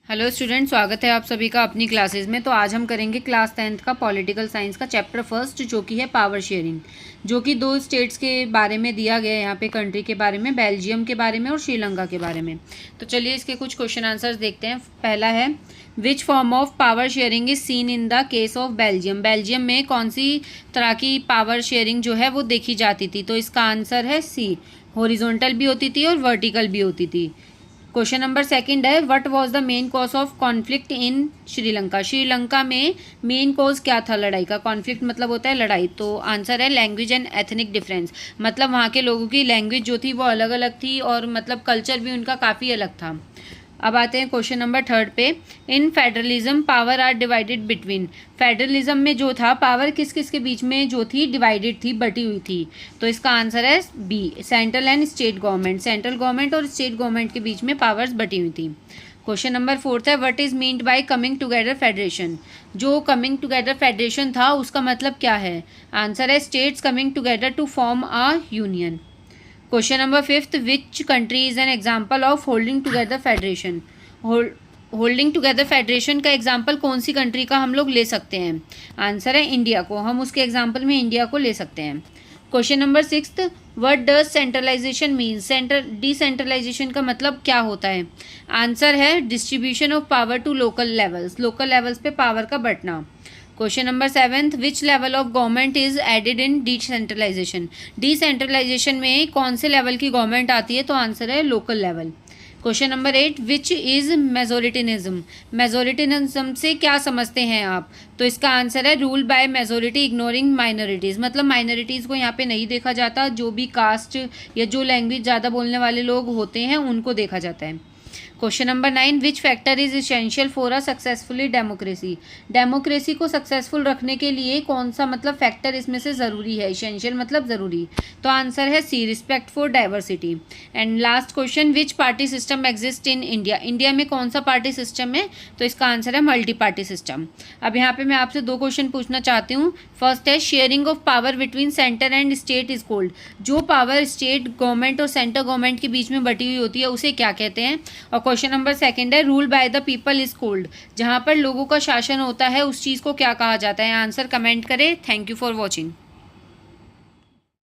Hello student, स्वागत है आप सभी का अपनी क्लासेस में। तो आज हम करेंगे क्लास 10th का पॉलिटिकल साइंस का चैप्टर फर्स्ट, जो कि है पावर शेयरिंग, जो कि दो स्टेट्स के बारे में दिया गया है यहाँ पे, कंट्री के बारे में, बेल्जियम के बारे में और श्रीलंका के बारे में। तो चलिए इसके कुछ क्वेश्चन आंसर्स देखते हैं। पहला है, which form of power sharing is seen in the case of Belgium. Belgium में कौन सी तरह की पावर शेयरिंग जो है वो देखी जाती थी? तो इसका आंसर है सी, हॉरिजॉन्टल भी होती थी और वर्टिकल भी होती थी। क्वेश्चन नंबर सेकंड है, what was the main cause of conflict in Sri Lanka. Sri Lanka में मेन कॉज क्या था लड़ाई का? कॉन्फ्लिक्ट मतलब होता है लड़ाई, तो आंसर है लैंग्वेज एंड एथनिक डिफरेंस। मतलब वहाँ के लोगों की लैंग्वेज जो थी वो अलग अलग थी और मतलब कल्चर भी उनका काफ़ी अलग था। अब आते हैं क्वेश्चन नंबर थर्ड पे, in federalism power are divided between. Federalism में जो था पावर किस किस के बीच में जो थी डिवाइडेड थी, बटी हुई थी? तो इसका आंसर है B, central and state government. Central government और स्टेट गवर्नमेंट के बीच में पावर्स बटी हुई थी। क्वेश्चन नंबर फोर्थ है, what is meant by coming together federation. जो कमिंग टुगेदर फेडरेशन था उसका मतलब क्या है? आंसर है states coming together to form a union. Question number fifth, which country is an example of holding together federation. Holding together federation का example कौन सी कंट्री का हम लोग ले सकते हैं? आंसर है इंडिया को, हम उसके एग्जाम्पल में इंडिया को ले सकते हैं। Question number sixth, what does centralization mean. Decentralization का मतलब क्या होता है? आंसर है distribution of power to local levels, local levels पे पावर का बंटना। Question number seventh, which level of government is added in decentralization. Decentralization में कौन से लेवल की गवर्नमेंट आती है? तो आंसर है local level. Question number 8, which is majoritarianism. Majoritarianism से क्या समझते हैं आप? तो इसका आंसर है rule by majority ignoring minorities. मतलब माइनॉरिटीज़ को यहाँ पे नहीं देखा जाता, जो भी कास्ट या जो लैंग्वेज ज़्यादा बोलने वाले लोग होते हैं उनको देखा जाता है। Question number 9, which factor is essential for a successfully democracy. Democracy को सक्सेसफुल रखने के लिए कौन सा मतलब फैक्टर इसमें से ज़रूरी है? इसेंशियल मतलब ज़रूरी, तो आंसर है C, respect for diversity. And last question, which party system exist in India. India में कौन सा पार्टी सिस्टम है? तो इसका आंसर है मल्टी पार्टी सिस्टम। अब यहाँ पे मैं आपसे दो क्वेश्चन पूछना चाहती हूँ। फर्स्ट है, sharing of power between centre and state is called. जो पावर स्टेट गवर्नमेंट और सेंटर गवर्नमेंट के बीच में बटी हुई होती है उसे क्या कहते हैं? और क्वेश्चन नंबर सेकंड है, rule by the people is called. जहाँ पर लोगों का शासन होता है उस चीज़ को क्या कहा जाता है? आंसर कमेंट करें। Thank you for watching.